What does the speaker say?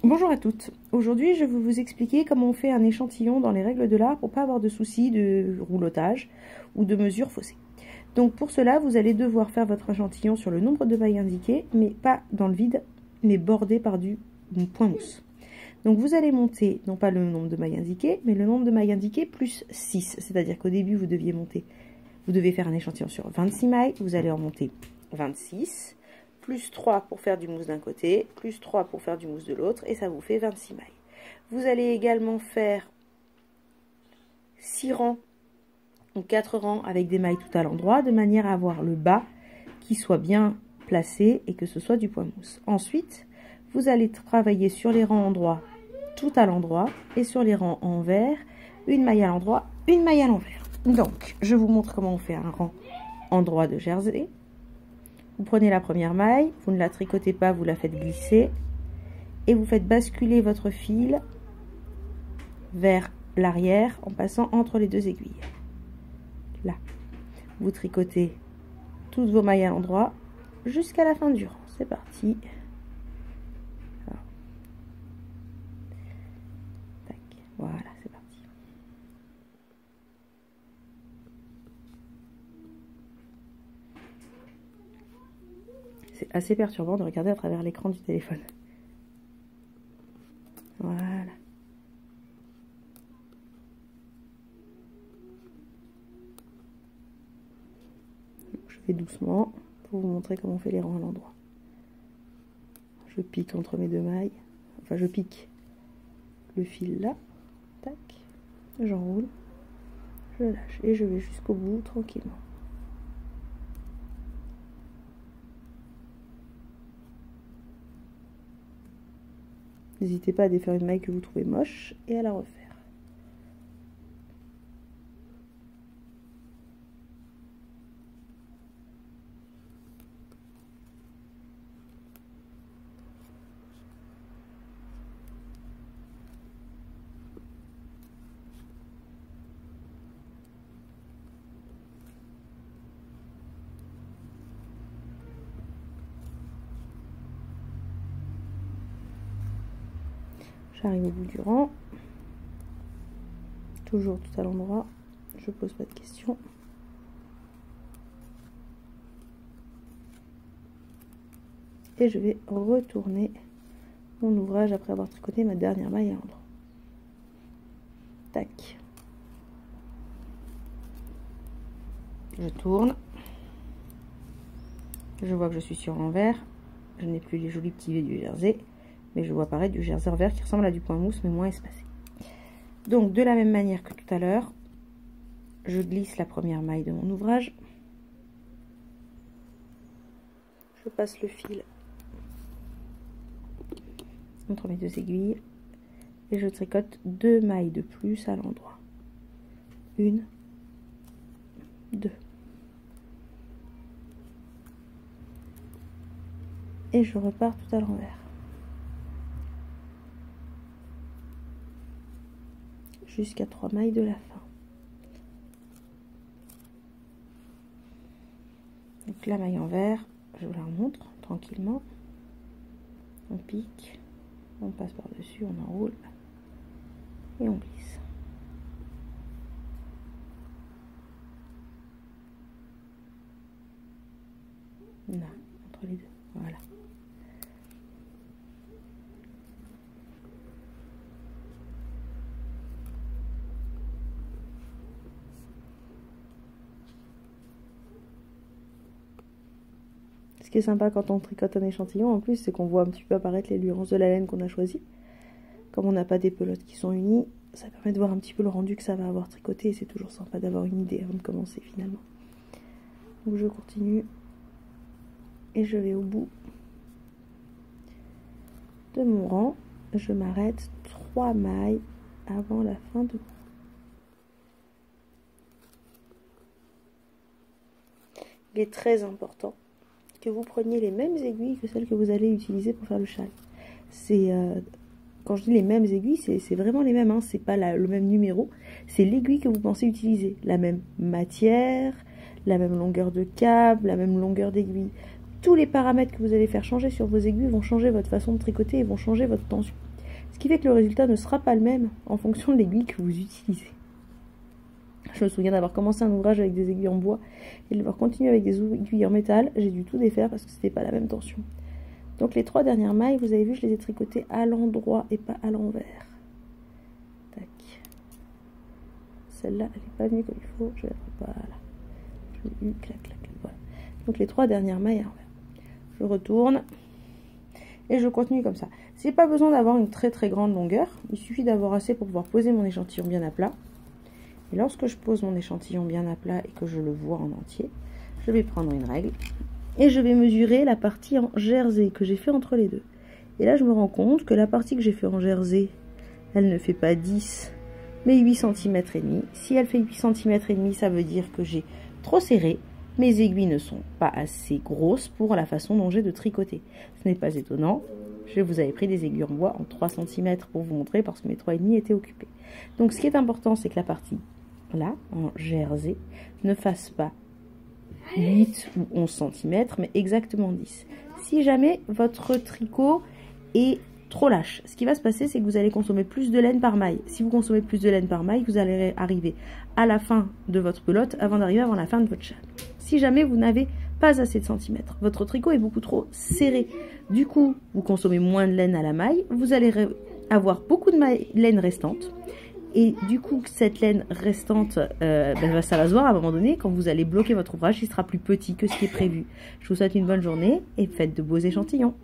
Bonjour à toutes. Aujourd'hui, je vais vous expliquer comment on fait un échantillon dans les règles de l'art pour pas avoir de soucis de roulotage ou de mesures faussées. Donc pour cela, vous allez devoir faire votre échantillon sur le nombre de mailles indiquées, mais pas dans le vide, mais bordé par du point mousse. Donc vous allez monter, non pas le nombre de mailles indiquées, mais le nombre de mailles indiquées plus 6. C'est-à-dire qu'au début, vous devez faire un échantillon sur 26 mailles, vous allez en monter 26. Plus 3 pour faire du mousse d'un côté, plus 3 pour faire du mousse de l'autre, et ça vous fait 26 mailles. Vous allez également faire 6 rangs ou 4 rangs avec des mailles tout à l'endroit, de manière à avoir le bas qui soit bien placé et que ce soit du point mousse. Ensuite, vous allez travailler sur les rangs endroits tout à l'endroit et sur les rangs envers, une maille à l'endroit, une maille à l'envers. Donc, je vous montre comment on fait un rang endroit de jersey. Vous prenez la première maille, vous ne la tricotez pas, vous la faites glisser et vous faites basculer votre fil vers l'arrière en passant entre les deux aiguilles. Là, vous tricotez toutes vos mailles à l'endroit jusqu'à la fin du rang. C'est parti. Alors. Tac. Voilà, c'est parti. C'est assez perturbant de regarder à travers l'écran du téléphone. Voilà. Je fais doucement pour vous montrer comment on fait les rangs à l'endroit. Je pique entre mes deux mailles. Enfin, je pique le fil là. Tac. J'enroule. Je lâche. Et je vais jusqu'au bout tranquillement. N'hésitez pas à défaire une maille que vous trouvez moche et à la refaire. J'arrive au bout du rang, toujours tout à l'endroit, je pose pas de questions. Et je vais retourner mon ouvrage après avoir tricoté ma dernière maille à l'endroit. Tac. Je tourne. Je vois que je suis sur l'envers. Je n'ai plus les jolis petits V du jersey. Mais je vois apparaître du jersey envers qui ressemble à du point mousse, mais moins espacé. Donc, de la même manière que tout à l'heure, je glisse la première maille de mon ouvrage. Je passe le fil entre mes deux aiguilles. Et je tricote 2 mailles de plus à l'endroit. 1, 2. Et je repars tout à l'envers. Jusqu'à 3 mailles de la fin. Donc la maille envers, je vous la remontre tranquillement. On pique, on passe par-dessus, on enroule et on glisse. Là, entre les deux, voilà. Ce qui est sympa quand on tricote un échantillon, en plus, c'est qu'on voit un petit peu apparaître les nuances de la laine qu'on a choisie. Comme on n'a pas des pelotes qui sont unies, ça permet de voir un petit peu le rendu que ça va avoir tricoté. Et c'est toujours sympa d'avoir une idée avant de commencer finalement. Donc je continue. Et je vais au bout de mon rang. Je m'arrête 3 mailles avant la fin de mon rang. Il est très important que vous preniez les mêmes aiguilles que celles que vous allez utiliser pour faire le châle. Quand je dis les mêmes aiguilles, c'est vraiment les mêmes, hein. C'est pas le même numéro, c'est l'aiguille que vous pensez utiliser. La même matière, la même longueur de câble, la même longueur d'aiguille. Tous les paramètres que vous allez faire changer sur vos aiguilles vont changer votre façon de tricoter et vont changer votre tension. Ce qui fait que le résultat ne sera pas le même en fonction de l'aiguille que vous utilisez. Je me souviens d'avoir commencé un ouvrage avec des aiguilles en bois et de devoir continuer avec des aiguilles en métal. J'ai dû tout défaire parce que c'était pas la même tension. Donc les 3 dernières mailles, vous avez vu, je les ai tricotées à l'endroit et pas à l'envers. Tac. Celle-là, elle n'est pas venue comme il faut. Je vais voilà. Je l'ai eu, clac, clac, clac. Voilà. Donc les 3 dernières mailles à l'envers. Je retourne et je continue comme ça. J'ai pas besoin d'avoir une très très grande longueur. Il suffit d'avoir assez pour pouvoir poser mon échantillon bien à plat. Et lorsque je pose mon échantillon bien à plat et que je le vois en entier, je vais prendre une règle et je vais mesurer la partie en jersey que j'ai fait entre les deux. Et là, je me rends compte que la partie que j'ai fait en jersey, elle ne fait pas 10, mais 8 cm et demi. Si elle fait 8 cm et demi, ça veut dire que j'ai trop serré. Mes aiguilles ne sont pas assez grosses pour la façon dont j'ai de tricoter. Ce n'est pas étonnant. Je vous avais pris des aiguilles en bois en 3 cm pour vous montrer parce que mes 3,5 étaient occupés. Donc, ce qui est important, c'est que la partie là, en jersey, ne fasse pas 8 ou 11 cm, mais exactement 10. Si jamais votre tricot est trop lâche, ce qui va se passer, c'est que vous allez consommer plus de laine par maille. Si vous consommez plus de laine par maille, vous allez arriver à la fin de votre pelote avant d'arriver avant la fin de votre châle. Si jamais vous n'avez pas assez de centimètres, votre tricot est beaucoup trop serré. Du coup, vous consommez moins de laine à la maille, vous allez avoir beaucoup de laine restante. Et du coup, cette laine restante, ça va se voir à un moment donné, quand vous allez bloquer votre ouvrage, il sera plus petit que ce qui est prévu. Je vous souhaite une bonne journée et faites de beaux échantillons.